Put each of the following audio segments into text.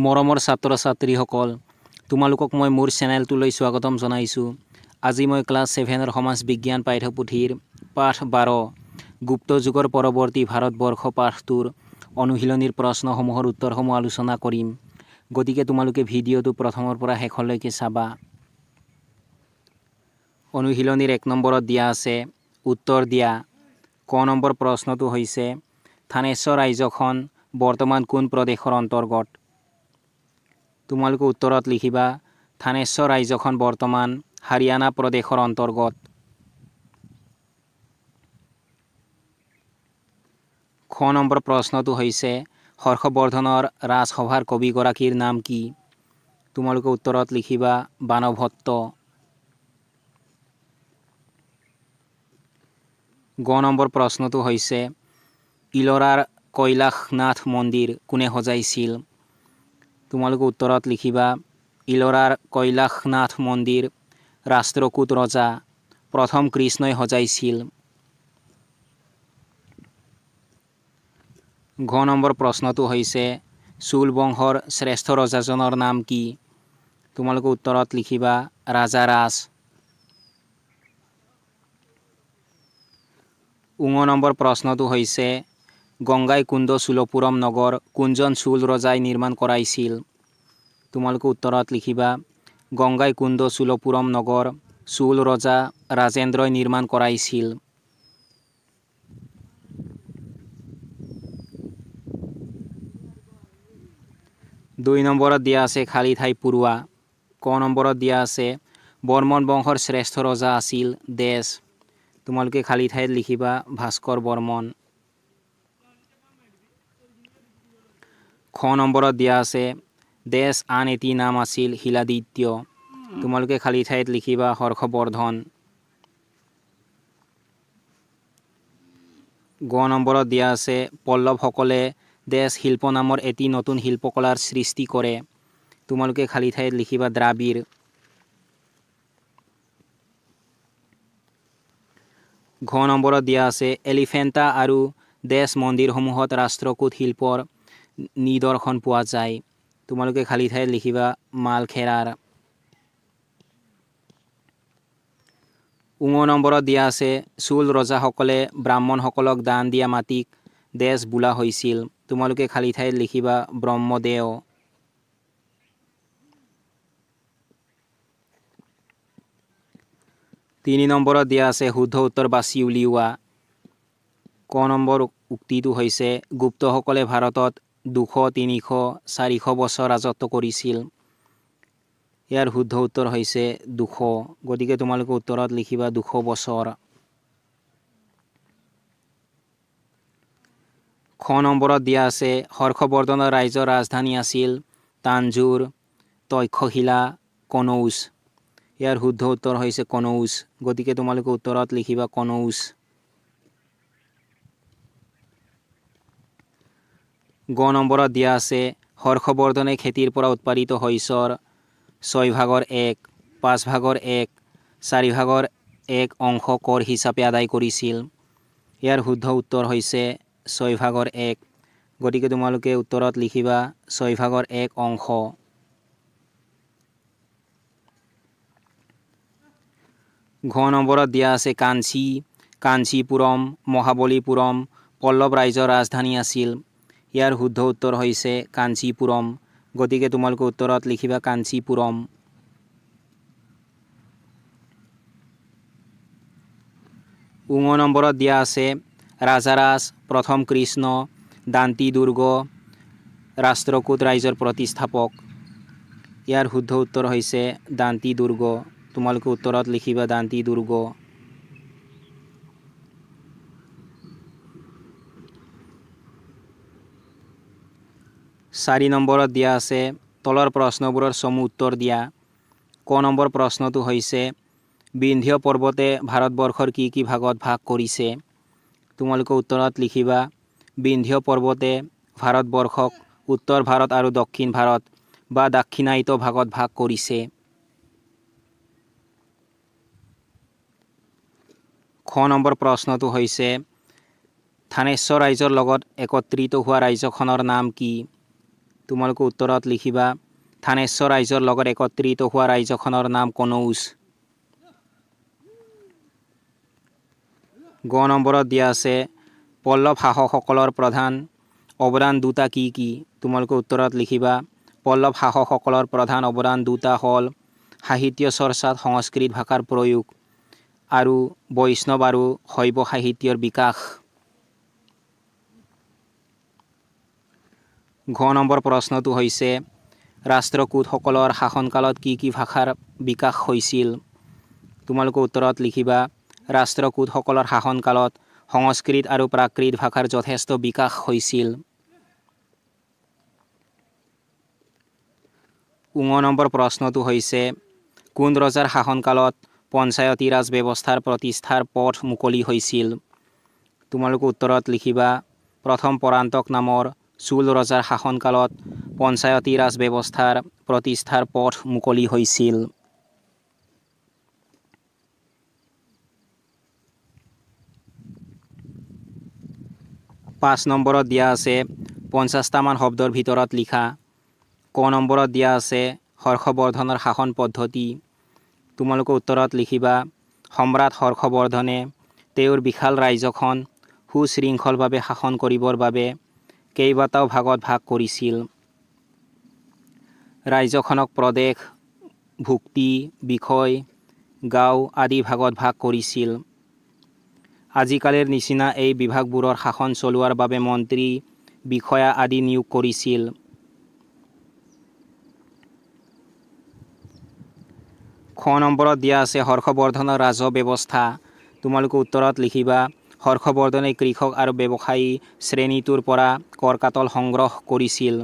মৰমৰ ছাত্ৰ ছাত্ৰীসকল, তোমালোকক মই মোৰ চেনেলটোলৈ স্বাগতম জনাইছোঁ। আজি মই ক্লাছ 7ৰ সমাজ বিজ্ঞান পাঠ্যপুথিৰ পাঠ 12 গুপ্ত যুগৰ পৰৱৰ্তী ভাৰতবৰ্ষ পাঠটোৰ অনুশীলনীৰ প্ৰশ্নসমূহৰ উত্তৰসমূহ আলোচনা কৰিম। গতিকে তোমালোকে ভিডিঅ'টো প্ৰথমৰ পৰা শেষলৈকে চাবা। অনুশীলনীৰ 1 নম্বৰত দিয়া আছে উত্তৰ দিয়া। ক নম্বৰ প্ৰশ্নটো হৈছে থানেশ্বৰ ৰাজ্যখন বৰ্তমান কোন প্ৰদেশৰ অন্তৰ্গত? তোমালোকে উত্তৰত লিখিবা থানেশ্বৰ ৰাজ্যখন বৰ্তমান হাৰিয়ানা প্ৰদেশৰ অন্তৰ্গত। খ নম্বৰ প্ৰশ্নটো হৈছে হৰ্ষবৰ্ধনৰ ৰাজসভাৰ কবিগৰাকীৰ নাম কি? তোমালোকে উত্তৰত লিখিবা বাণভট্ট। গ নম্বৰ প্ৰশ্নটো হৈছে ইলোৰাৰ কৈলাশনাথ মন্দিৰ কোনে সজাইছিল? তোমালোকে উত্তৰত লিখিবা ইলোৰাৰ কৈলাশনাথ মন্দিৰ ৰাষ্ট্ৰকূট ৰজা প্ৰথম কৃষ্ণই সজাইছিল। ঘ নম্বৰ প্ৰশ্নটো হৈছে চোল বংশৰ শ্ৰেষ্ঠ ৰজাজনৰ নাম কি? তোমালোকে উত্তৰত লিখিবা ৰাজাৰাজ। ঙ নম্বৰ প্ৰশ্নটো হৈছে গংগাইকুণ্ড চোলপুৰম নগৰ কোনজন চোল ৰজাই নিৰ্মাণ কৰাইছিল? তোমালোকে উত্তৰত লিখিবা গংগাইকুণ্ড চোলপুৰম নগৰ চোল ৰজা ৰাজেন্দ্ৰই নিৰ্মাণ কৰাইছিল। 2 নম্বৰত দিয়া আছে খালী ঠাই পুৰোৱা। ক নম্বৰত দিয়া আছে বৰ্মন বংশৰ শ্ৰেষ্ঠ ৰজা আছিল দেশ। তোমালোকে খালী ঠাইত লিখিবা ভাস্কৰ বৰ্মন। খ নম্বৰত দিয়া আছে দেশ আন এটি নাম আছিল শিলাদিত্য। তোমালোকে খালী ঠাইত লিখিবা হৰ্ষবৰ্ধন। গ নম্বৰত দিয়া আছে পল্লৱসকলে দেশ শিল্প নামৰ এটি নতুন শিল্পকলাৰ সৃষ্টি কৰে। তোমালোকে খালী ঠাইত লিখিবা দ্ৰাবিড়। ঘ নম্বৰত দিয়া আছে এলিফেণ্টা আৰু দেশ মন্দিৰসমূহত ৰাষ্ট্ৰকূট শিল্পৰ নিদৰ্শন পোৱা যায়। তোমালোকে খালী ঠাইত লিখিবা মালখেৰাৰ। ঙ নম্বৰত দিয়া আছে চোল ৰজাসকলে ব্ৰাহ্মণসকলক দান দিয়া মাটিক দেশ বোলা হৈছিল। তোমালোকে খালী ঠাইত লিখিবা ব্ৰহ্মদেও। তিনি নম্বৰত দিয়া আছে শুদ্ধ উত্তৰ বাছি উলিওৱা। ক নম্বৰ উক্তিটো হৈছে গুপ্তসকলে ভাৰতত 200, 300, 400 বছৰ ৰাজত্ব কৰিছিল। ইয়াৰ শুদ্ধ উত্তৰ হৈছে 200। গতিকে তোমালোকে উত্তৰত লিখিবা 200 বছৰ। খ নম্বৰত দিয়া আছে হৰ্ষবৰ্ধনৰ ৰাজ্যৰ ৰাজধানী আছিল তাঞ্জোৰ, তক্ষশিলা, কনৌজ। ইয়াৰ শুদ্ধ উত্তৰ হৈছে কনৌজ। গতিকে তোমালোকে উত্তৰত লিখিবা কনৌজ। গ নম্বৰত দিয়া আছে হৰ্ষবৰ্ধনে খেতিৰ পৰা উৎপাদিত শস্যৰ 6/1, 5/1, 4/1 অংশ কৰ হিচাপে আদায় কৰিছিল। ইয়াৰ শুদ্ধ উত্তৰ হৈছে 6/1। গতিকে তোমালোকে উত্তৰত লিখিবা 6/1 অংশ। ঘ নম্বৰত দিয়া আছে কাঞ্চী, কাঞ্চীপুৰম, মহাবলীপুৰম পল্লৱ ৰাজ্যৰ ৰাজধানী আছিল। ইয়াৰ শুদ্ধ উত্তৰ হৈছে কাঞ্চীপুৰম। গতিকে তোমালোকে উত্তৰত লিখিবা কাঞ্চীপুৰম। ঙ নম্বৰত দিয়া আছে ৰাজাৰাজ, প্ৰথম কৃষ্ণ, দান্তি দুৰ্গ ৰাষ্ট্ৰকূট ৰাজ্যৰ প্ৰতিষ্ঠাপক। ইয়াৰ শুদ্ধ উত্তৰ হৈছে দান্তি দুৰ্গ। তোমালোকে উত্তৰত লিখিবা দান্তি দুৰ্গ। 4 নম্বৰত দিয়া আছে তলৰ প্ৰশ্নবোৰৰ চমু উত্তৰ দিয়া। ক নম্বৰ প্ৰশ্নটো হৈছে বিন্ধ্য পৰ্বতে ভাৰতবৰ্ষৰ কি কি ভাগত ভাগ কৰিছে? তোমালোকে উত্তৰত লিখিবা বিন্ধ্য পৰ্বতে ভাৰতবৰ্ষক উত্তৰ ভাৰত আৰু দক্ষিণ ভাৰত বা দাক্ষিণাত্য ভাগত ভাগ কৰিছে। খ নম্বৰ প্ৰশ্নটো হৈছে থানেশ্বৰ ৰাজ্যৰ লগত একত্ৰিত হোৱা ৰাজ্যখনৰ নাম কি? তোমালোকে উত্তৰত লিখিবা থানেশ্বৰ ৰাজ্যৰ লগত একত্ৰিত হোৱা ৰাজ্যখনৰ নাম কনৌজ। গ নম্বৰত দিয়া আছে পল্লৱ শাসকসকলৰ প্ৰধান অৱদান দুটা কি কি? তোমালোকে উত্তৰত লিখিবা পল্লৱ শাসকসকলৰ প্ৰধান অৱদান দুটা হ'ল সাহিত্য চৰ্চাত সংস্কৃত ভাষাৰ প্ৰয়োগ আৰু বৈষ্ণৱ আৰু শৈৱ সাহিত্যৰ বিকাশ। ঘ নম্বৰ প্ৰশ্নটো হৈছে ৰাষ্ট্ৰকূটসকলৰ শাসনকালত কি কি ভাষাৰ বিকাশ হৈছিল? তোমালোকে উত্তৰত লিখিবা ৰাষ্ট্ৰকূটসকলৰ শাসনকালত সংস্কৃত আৰু প্ৰাকৃত ভাষাৰ যথেষ্ট বিকাশ হৈছিল। ঙ নম্বৰ প্ৰশ্নটো হৈছে কোন ৰজাৰ শাসনকালত পঞ্চায়তী ৰাজ ব্যৱস্থাৰ প্ৰতিষ্ঠাৰ পথ মুকলি হৈছিল? তোমালোকে উত্তৰত লিখিবা প্ৰথম পৰান্তক নামৰ চোল ৰজাৰ শাসনকালত পঞ্চায়তী ৰাজ ব্যৱস্থাৰ প্ৰতিষ্ঠাৰ পথ মুকলি হৈছিল। 5 নম্বৰত দিয়া আছে 50টামান শব্দৰ ভিতৰত লিখা। ক নম্বৰত দিয়া আছে হৰ্ষবৰ্ধনৰ শাসন পদ্ধতি। তোমালোকে উত্তৰত লিখিবা সম্ৰাট হৰ্ষবৰ্ধনে তেওঁৰ বিশাল ৰাজ্যখন সুশৃংখলভাৱে শাসন কৰিবৰ বাবে কেইবাটাও ভাগত ভাগ কৰিছিল। ৰাজ্যখনক প্ৰদেশ, ভুক্তি, বিষয়, গাঁও আদি ভাগত ভাগ কৰিছিল। আজিকালিৰ নিচিনা এই বিভাগবোৰৰ শাসন চলোৱাৰ বাবে মন্ত্ৰী, বিষয়া আদি নিয়োগ কৰিছিল। খ নম্বৰত দিয়া আছে হৰ্ষবৰ্ধনৰ ৰাজহ ব্যৱস্থা। তোমালোকে উত্তৰত লিখিবা হৰ্ষবৰ্ধনে কৃষক আৰু ব্যৱসায়ী শ্ৰেণীটোৰ পৰা কৰকাতল সংগ্ৰহ কৰিছিল।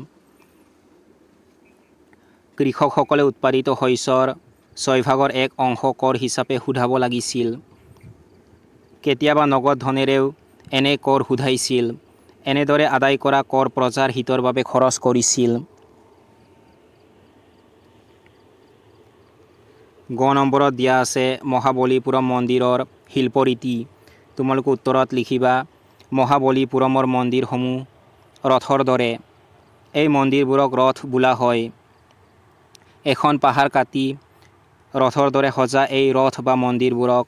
কৃষকসকলে উৎপাদিত শস্যৰ 6ভাগৰ 1 অংশ কৰ হিচাপে সোধাব লাগিছিল। কেতিয়াবা নগদ ধনেৰেও এনে কৰ সোধাইছিল। এনেদৰে আদায় কৰা কৰ প্ৰজাৰ হিতৰ বাবে খৰচ কৰিছিল। গ নম্বৰত দিয়া আছে মহাবলীপুৰম মন্দিৰৰ শিল্পৰীতি। তোমালোকে উত্তৰত লিখিবা মহাবলীপুৰমৰ মন্দিৰসমূহ ৰথৰ দৰে। এই মন্দিৰবোৰক ৰথ বোলা হয়। এখন পাহাৰ কাটি ৰথৰ দৰে সজা এই ৰথ বা মন্দিৰবোৰক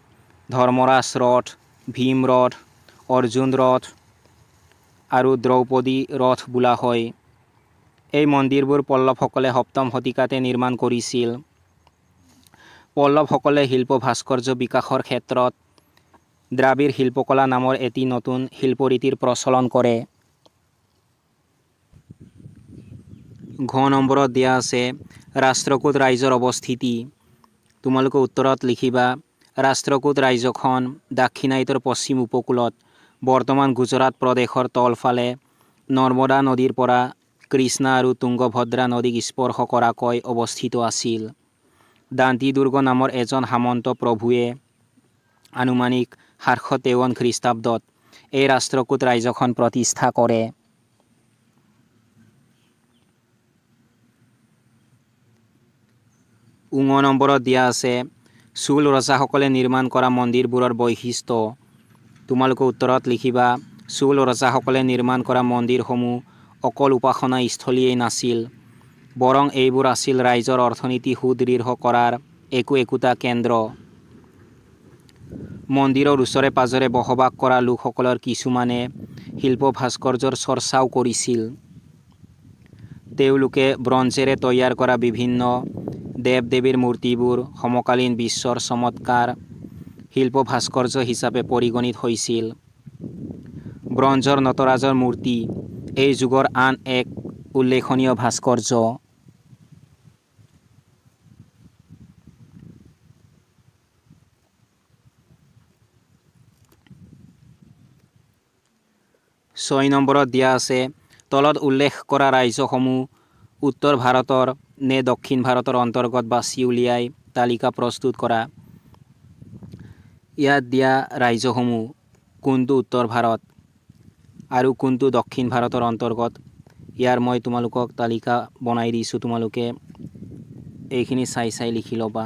ধৰ্মৰাজ ৰথ, ভীম ৰথ, অৰ্জুন ৰথ আৰু দ্ৰৌপদী ৰথ বোলা হয়। এই মন্দিৰবোৰ পল্লৱসকলে 7ম শতিকাতে নিৰ্মাণ কৰিছিল। পল্লৱসকলে শিল্প ভাস্কৰ্য বিকাশৰ ক্ষেত্ৰত দ্ৰাবিড় শিল্পকলা নামৰ এটি নতুন শিল্পৰীতিৰ প্ৰচলন কৰে। ঘ নম্বৰত দিয়া আছে ৰাষ্ট্ৰকূট ৰাজ্যৰ অৱস্থিতি। তোমালোকে উত্তৰত লিখিবা ৰাষ্ট্ৰকূট ৰাজ্যখন দাক্ষিণাত্যৰ পশ্চিম উপকূলত বৰ্তমান গুজৰাট প্ৰদেশৰ তলফালে নৰ্মদা নদীৰ পৰা কৃষ্ণা আৰু তুংগভদ্ৰা নদীক স্পৰ্শ কৰাকৈ অৱস্থিত আছিল। দান্তি দুৰ্গ নামৰ এজন সামন্ত প্ৰভুৱে আনুমানিক 753 খ্ৰীষ্টাব্দত এই ৰাষ্ট্ৰকূট ৰাজ্যখন প্ৰতিষ্ঠা কৰে। ঙ নম্বৰত দিয়া আছে চোল ৰজাসকলে নিৰ্মাণ কৰা মন্দিৰবোৰৰ বৈশিষ্ট্য। তোমালোকে উত্তৰত লিখিবা চোল ৰজাসকলে নিৰ্মাণ কৰা মন্দিৰসমূহ অকল উপাসনা স্থলীয়েই নাছিল, বৰং এইবোৰ আছিল ৰাজ্যৰ অৰ্থনীতি সুদৃঢ় কৰাৰ একোটা কেন্দ্ৰ। মন্দিৰৰ ওচৰে পাজৰে বসবাস কৰা লোকসকলৰ কিছুমানে শিল্প ভাস্কৰ্যৰ চৰ্চাও কৰিছিল। তেওঁলোকে ব্ৰঞ্জেৰে তৈয়াৰ কৰা বিভিন্ন দেৱ-দেৱীৰ মূৰ্তিবোৰ সমকালীন বিশ্বৰ চমৎকাৰ শিল্প ভাস্কৰ্য হিচাপে পৰিগণিত হৈছিল। ব্ৰঞ্জৰ নটৰাজৰ মূৰ্তি এই যুগৰ আন এক উল্লেখনীয় ভাস্কৰ্য। 6 নম্বৰত দিয়া আছে তলত উল্লেখ কৰা ৰাজ্যসমূহ উত্তৰ ভাৰতৰ নে দক্ষিণ ভাৰতৰ অন্তৰ্গত বাছি উলিয়াই তালিকা প্ৰস্তুত কৰা। ইয়াত দিয়া ৰাজ্যসমূহ কোনটো উত্তৰ ভাৰত আৰু কোনটো দক্ষিণ ভাৰতৰ অন্তৰ্গত, ইয়াৰ মই তোমালোকক তালিকা বনাই দিছোঁ। তোমালোকে এইখিনি চাই লিখি ল'বা।